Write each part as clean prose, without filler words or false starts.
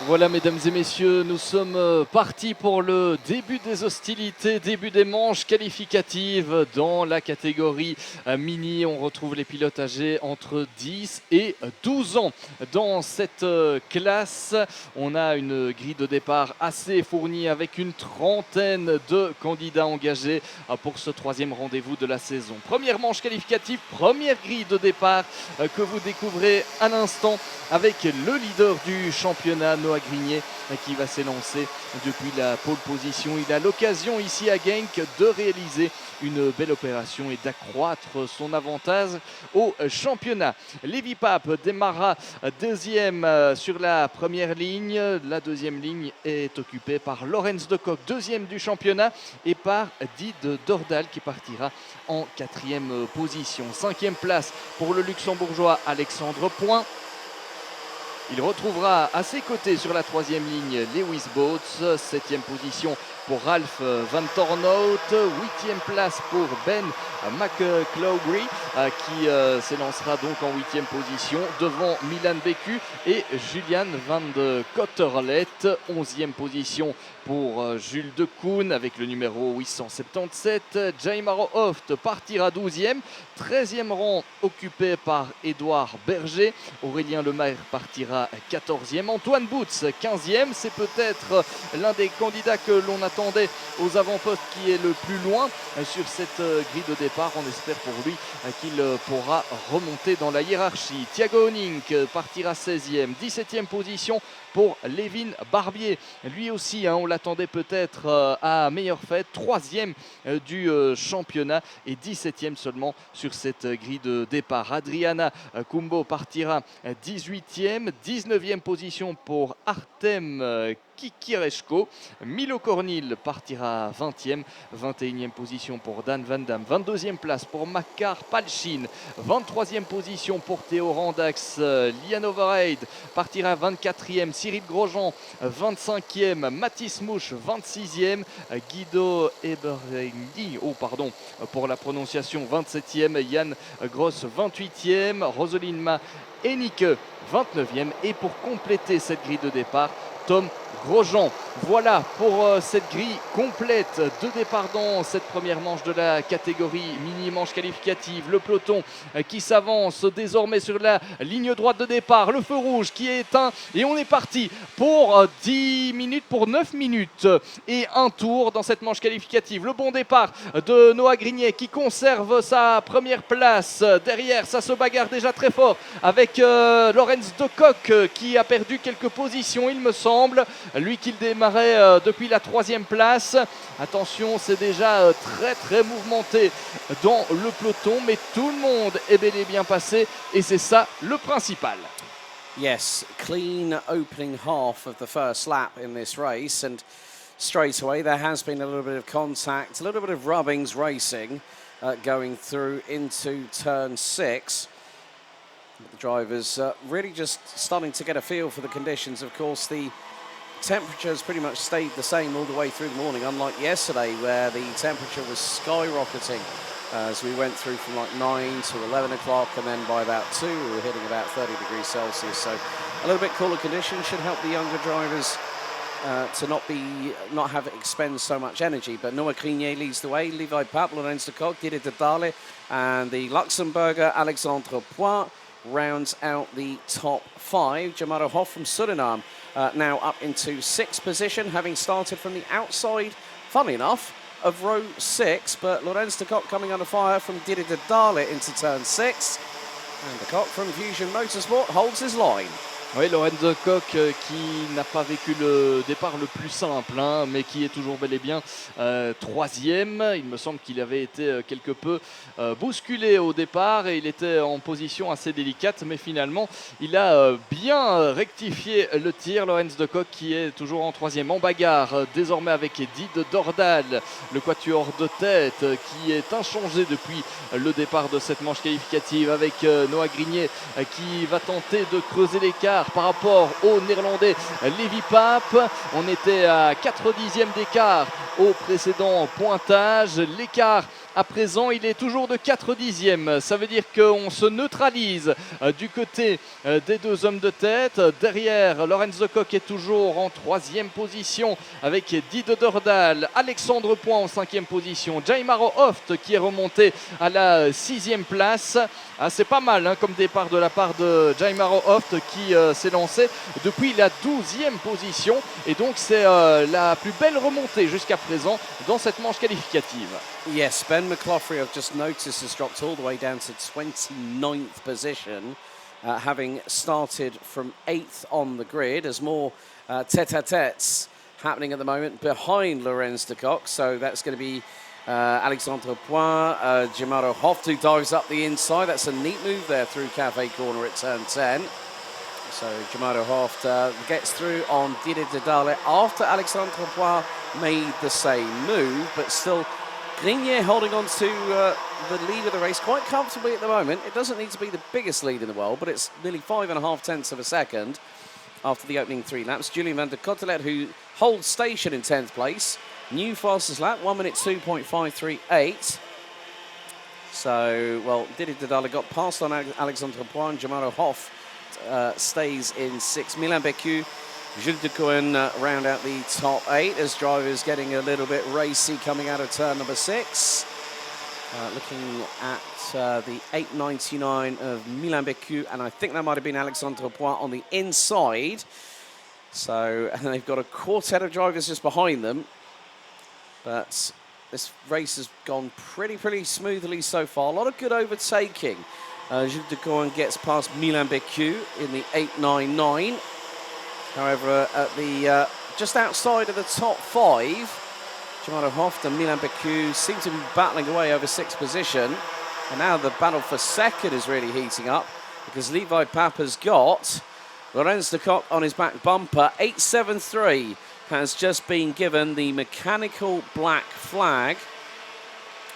Voilà, mesdames et messieurs, nous sommes partis pour le début des hostilités, début des manches qualificatives dans la catégorie mini. On retrouve les pilotes âgés entre 10 et 12 ans. Dans cette classe, on a une grille de départ assez fournie avec une trentaine de candidats engagés pour ce troisième rendez-vous de la saison. Première manche qualificative, première grille de départ que vous découvrez à l'instant avec le leader du championnat, Noah Grignet, qui va s'élancer depuis la pole position. Il a l'occasion ici à Genk de réaliser une belle opération et d'accroître son avantage au championnat. Lévi Pape démarra deuxième sur la première ligne. La deuxième ligne est occupée par Lorenz de Kock, deuxième du championnat, et par Dide Dordal qui partira en quatrième position. Cinquième place pour le luxembourgeois Alexandre Point. Il retrouvera à ses côtés sur la troisième ligne Lewis Boats, septième position pour Ralph Van Tornout, huitième place pour Ben McClowry qui s'élancera donc en huitième position devant Milan Beku et Julian Van de Kotterlet, onzième position pour Jules de Koen avec le numéro 877. Jaimaro Hoft partira 12e, 13e rang occupé par Édouard Berger. Aurélien Lemaire partira 14e. Antoine Boots 15e, c'est peut-être l'un des candidats que l'on attendait aux avant-postes qui est le plus loin sur cette grille de départ. On espère pour lui qu'il pourra remonter dans la hiérarchie. Thiago Honink partira 16e, 17e position pour Lévin Barbier. Lui aussi, on l'attendait peut-être à meilleure fête. 3e du championnat et 17e seulement sur cette grille de départ. Adriana Kumbo partira 18e, 19e position pour Artem Kikireshko. Milo Kornil partira 20e, 21e position pour Dan Van Dam, 22e place pour Makar Palchin, 23e position pour Théo Randax. Lian Overhead partira 24e, Cyril Grosjean 25e, Mathis Mouche 26e, Guido Eberengui, pour la prononciation 27e, Yann Gross 28e, Roseline Ma Henike 29e et pour compléter cette grille de départ, Tom Grosjean. Voilà pour cette grille complète de départ dans cette première manche de la catégorie mini-manche qualificative. Le peloton qui s'avance désormais sur la ligne droite de départ. Le feu rouge qui est éteint et on est parti pour 10 minutes, pour 9 minutes et un tour dans cette manche qualificative. Le bon départ de Noah Grignet qui conserve sa première place. Derrière, ça se bagarre déjà très fort avec Lorenz de Kock qui a perdu quelques positions, il me semble. Lui qui démarrait depuis la troisième place. Attention, c'est déjà très mouvementé dans le peloton, mais tout le monde est bel et bien passé et c'est ça le principal. Yes, clean opening half of the first lap in this race, and straight away there has been a little bit of contact, a little bit of rubbings racing going through into turn 6. The drivers really just starting to get a feel for the conditions. Of course, the temperatures pretty much stayed the same all the way through the morning, unlike yesterday where the temperature was skyrocketing as we went through from like 9 to 11 o'clock, and then by about 2 we were hitting about 30 degrees Celsius. So a little bit cooler conditions should help the younger drivers to not have it expend so much energy. But Noah Grignet leads the way, Levi Pape, Lorenz de Kock, Dide Dale, and the Luxembourger Alexandre Point rounds out the top 5. Jamaro Hoff from Suriname now up into 6th position, having started from the outside, funnily enough, of row 6. But Lorenz de Kock coming under fire from Dide Dale into turn 6. And de Kock from Fusion Motorsport holds his line. Oui, Lorenz de Kock qui n'a pas vécu le départ le plus simple, mais qui est toujours bel et bien troisième. Il me semble qu'il avait été quelque peu bousculé au départ et il était en position assez délicate, mais finalement il a bien rectifié le tir. Lorenz de Kock qui est toujours en troisième, en bagarre désormais avec Dide Dordal, le quatuor de tête qui est inchangé depuis le départ de cette manche qualificative, avec Noah Grignet qui va tenter de creuser l'écart par rapport au néerlandais Lévi Pape. On était à 4 dixièmes d'écart au précédent pointage. L'écart À présent, il est toujours de 4 dixièmes. Ça veut dire qu'on se neutralise du côté des deux hommes de tête. Derrière, Lorenz de Cock est toujours en 3e position avec Dido Dordal. Alexandre Point en 5e position. Jaimaro Hoft qui est remonté à la 6e place. Ah, c'est pas mal hein, comme départ de la part de Jaimaro Hoft qui s'est lancé depuis la 12e position. Et donc c'est la plus belle remontée jusqu'à présent dans cette manche qualificative. Yes, Ben McLaughlin, I've just noticed, has dropped all the way down to 29th position, having started from 8th on the grid. There's more tete-a-tetes happening at the moment behind Lorenz de Cock, so that's going to be Alexandre Point, Jamaro Hoft, who dives up the inside. That's a neat move there through Cafe Corner at turn 10. So Jamaro Hoft gets through on Didier Dedale after Alexandre Point made the same move, but still Grenier holding on to the lead of the race quite comfortably at the moment. It doesn't need to be the biggest lead in the world, but it's nearly 5.5 tenths of a second after the opening 3 laps. Julien van der Cotelet, who holds station in 10th place. New fastest lap, 1 minute 2.538. So, well, Didier Dedale got past on Alexandre Point. Jamaro Hoff stays in 6th. Milan Becu, Jules de Coen round out the top 8 as drivers getting a little bit racy coming out of turn number 6. Looking at the 8.99 of Milan Becu, and I think that might have been Alexandre Point on the inside. So, and they've got a quartet of drivers just behind them. But this race has gone pretty smoothly so far. A lot of good overtaking. Jules de Coen gets past Milan Becu in the 8.99. However, at the just outside of the top 5, Jamaro Hoft and Milan Becu seem to be battling away over 6th position. And now the battle for 2nd is really heating up because Levi Pape has got Lorenz de Cock on his back bumper. 8.73 has just been given the mechanical black flag.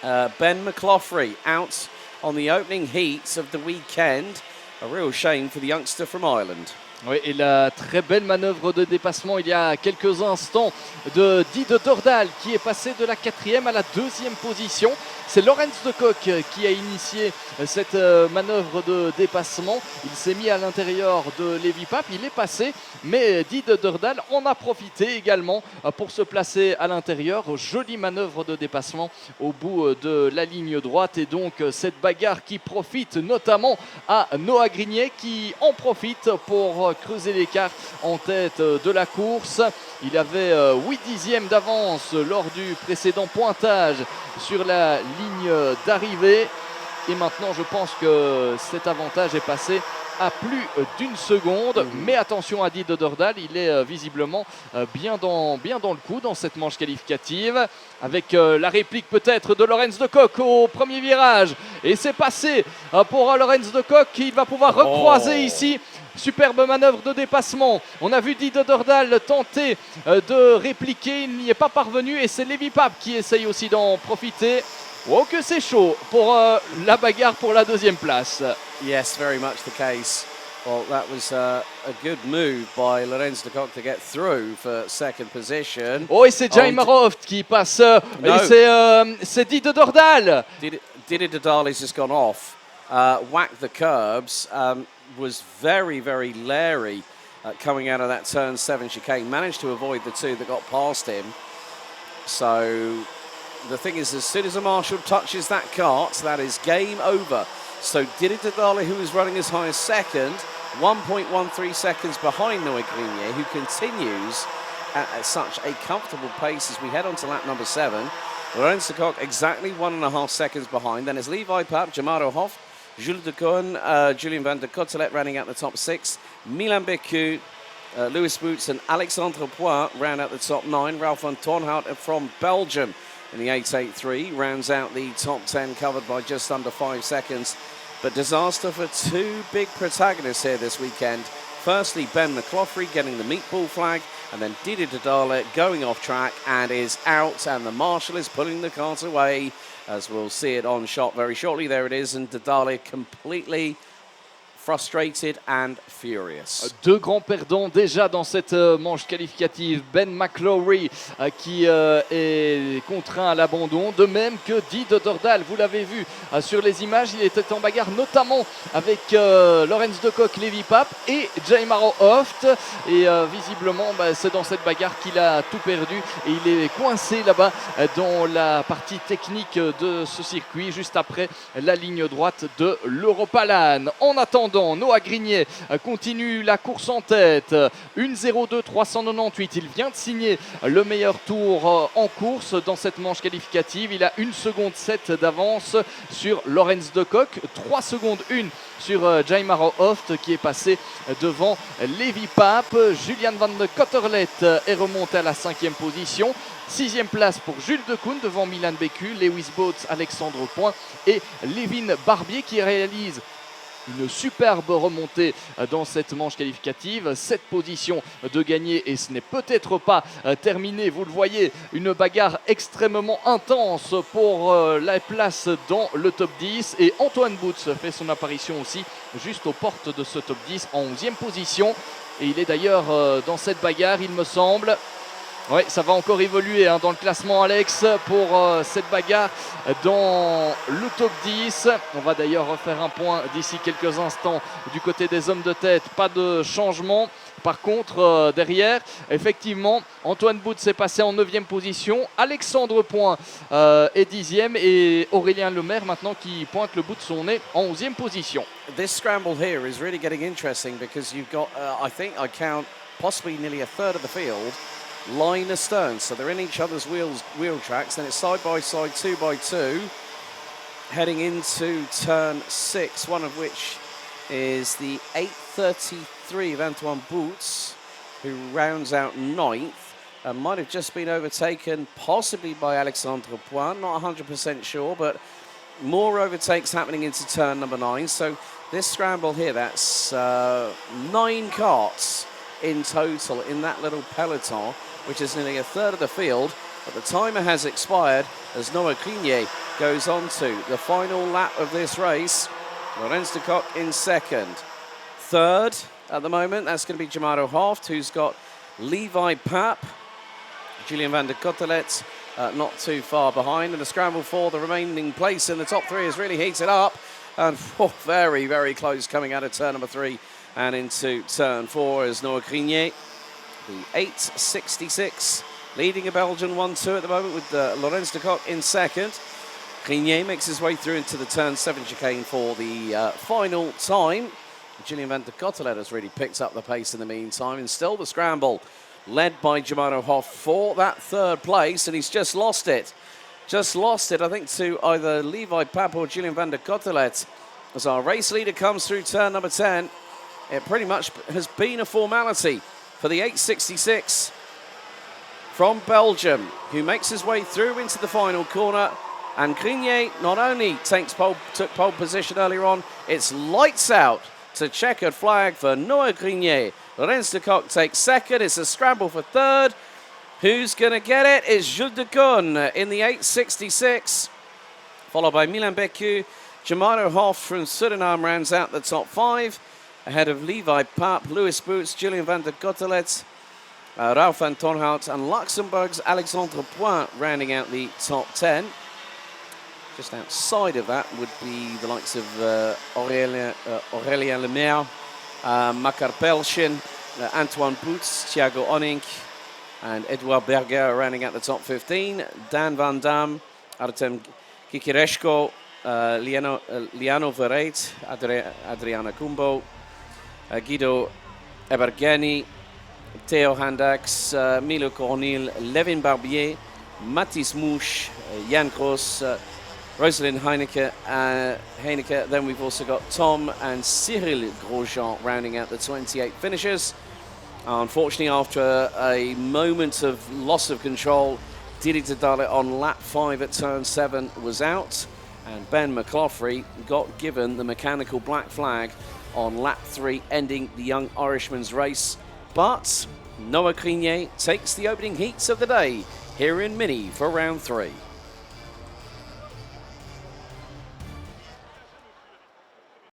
Ben McLaughlin out on the opening heats of the weekend. A real shame for the youngster from Ireland. Oui, et la très belle manœuvre de dépassement il y a quelques instants de Dido Dordal qui est passé de la 4e à la 2e position. C'est Lorenz de Cock qui a initié cette manœuvre de dépassement. Il s'est mis à l'intérieur de Levi Pape, il est passé, mais Dido Dordal en a profité également pour se placer à l'intérieur. Jolie manœuvre de dépassement au bout de la ligne droite et donc cette bagarre qui profite notamment à Noah Grenier qui en profite pour creuser l'écart en tête de la course. Il avait 8 dixièmes d'avance lors du précédent pointage sur la ligne d'arrivée. Et maintenant, je pense que cet avantage est passé à plus d'une seconde. Mais attention à Dido Dordal, il est visiblement bien dans le coup dans cette manche qualificative. Avec la réplique peut-être de Lorenz de Cock au premier virage. Et c'est passé pour Lorenz de Cock. Il va pouvoir recroiser ici. Superbe manœuvre de dépassement. On a vu Dido Dordal tenter de répliquer. Il n'y est pas parvenu et c'est Levi Pape qui essaye aussi d'en profiter. Oh que c'est chaud pour la bagarre pour la 2e place. Yes, very much the case. Well, that was a good move by Lorenz de Cock to get through for 2nd position. Oh, et c'est Jaimaro Hoft qui passe. No. C'est Dido Dordal. Didier Dedale has just gone off, whacked the curbs, was very leery coming out of that turn 7 chicane, managed to avoid the 2 that got past him. So the thing is, as soon as a marshal touches that cart, that is game over. So Didier Dedale, who is running as high as 2nd, 1.13 seconds behind Noah Grenier, who continues at such a comfortable pace as we head on to lap number 7. Lorenz de Cock exactly 1.5 seconds behind. Then it's Levi Pape, Jamaro Hoff, Jules de Coen, Julien van der Cotelet running out the top 6. Milan Becu, Louis Boots and Alexandre Point round out the top 9. Ralph van Tornhout from Belgium in the 8.83 rounds out the top 10, covered by just under 5 seconds. But disaster for 2 big protagonists here this weekend. Firstly, Ben McLaughlin getting the meatball flag, and then Didier Dedale going off track and is out, and the marshal is pulling the cart away, as we'll see it on shot very shortly. There it is, and Dedale completely frustrated and furious. Deux grands perdants déjà dans cette manche qualificative. Ben McLaury qui est contraint à l'abandon, de même que Di de Dordal. Vous l'avez vu sur les images, il était en bagarre notamment avec Lorenz de Kock, Levi Pape et Jaimaro Hoft. Et visiblement, c'est dans cette bagarre qu'il a tout perdu. Et il est coincé là-bas dans la partie technique de ce circuit, juste après la ligne droite de l'Europalan. En attendant, Noah Grignet continue la course en tête. 1:02 398. Il vient de signer le meilleur tour en course dans cette manche qualificative. Il a 1 seconde 7 d'avance sur Lorenz de Kock. 3 secondes 1 sur Jaimaro Hoft qui est passé devant Levi Pape. Julian van de Kotterlet est remonté à la 5e position. 6e place pour Jules Decoune devant Milan Bécu, Lewis Boats, Alexandre Point et Lévin Barbier qui réalise une superbe remontée dans cette manche qualificative. 7 positions de gagné et ce n'est peut-être pas terminé. Vous le voyez, une bagarre extrêmement intense pour la place dans le top 10. Et Antoine Boots fait son apparition aussi juste aux portes de ce top 10 en 11e position. Et il est d'ailleurs dans cette bagarre, il me semble. Oui, ça va encore évoluer dans le classement, Alex, pour cette bagarre dans le top 10. On va d'ailleurs refaire un point d'ici quelques instants du côté des hommes de tête. Pas de changement. Par contre, derrière, effectivement, Antoine Boots est passé en 9e position. Alexandre Point est 10e et Aurélien Lemaire maintenant qui pointe le bout de son nez en 11e position. This scramble here is really getting interesting because you've got, I think I count possibly nearly a third of the field line astern, so they're in each other's wheel tracks. Then it's side by side, 2 by 2, heading into turn 6, one of which is the 8:33 of Antoine Boots, who rounds out 9th and might have just been overtaken possibly by Alexandre Point, not 100% sure, but more overtakes happening into turn number 9. So this scramble here, that's 9 carts in total in that little peloton, which is nearly a third of the field. But the timer has expired as Noah Grignet goes on to the final lap of this race. Lorenz de Kock in second. Third at the moment, that's going to be Jaimaro Hoft, who's got Levi Pape, Julian van der Kotterlet not too far behind. And the scramble for the remaining place in the top 3 is really heated up. And very, very close coming out of turn number 3 and into turn 4 is Noah Grignet. The 8:66 leading a Belgian 1-2 at the moment with Lorenz de Kock in second. Grignet makes his way through into the turn 7 chicane for the final time. Julian van der Kotterlet has really picked up the pace in the meantime, and still the scramble led by Jaimaro Hoft for that third place, and he's just lost it. Just lost it, I think, to either Levi Pape or Julian van der Kotterlet. As our race leader comes through turn number 10, it pretty much has been a formality for the 8:66 from Belgium, who makes his way through into the final corner. And Grignet not only took pole position earlier on, it's lights out to checkered flag for Noah Grignet. Lorenz de Kock takes second. It's a scramble for third. Who's going to get it? It's Jules Decoune in the 8:66, followed by Milan Bécu. Jaimaro Hoft from Suriname rounds out the top 5, ahead of Levi Pape, Lewis Boots, Julian van der Kotterlet, Ralph van Torhout, and Luxembourg's Alexandre Point rounding out the top 10. Just outside of that would be the likes of Aurélien Lemaire, Makar Pelchin, Antoine Boots, Thiago Onink, and Edouard Berger rounding out the top 15. Dan Van Dam, Artem Kikireshko, Liano Verreit, Adriana Kumbo, Guido Ebergeni, Theo Handax, Milo Cornil, Levin Barbier, Mathis Mouche, Jan Gross, Rosalind Heineke. Then we've also got Tom and Cyril Grosjean rounding out the 28 finishers. Unfortunately, after a moment of loss of control, Didi Tadale on lap 5 at turn 7 was out, and Ben McLaughlin got given the mechanical black flag on lap 3, ending the young Irishman's race. But Noah Grignet takes the opening heats of the day here in Mini for round 3.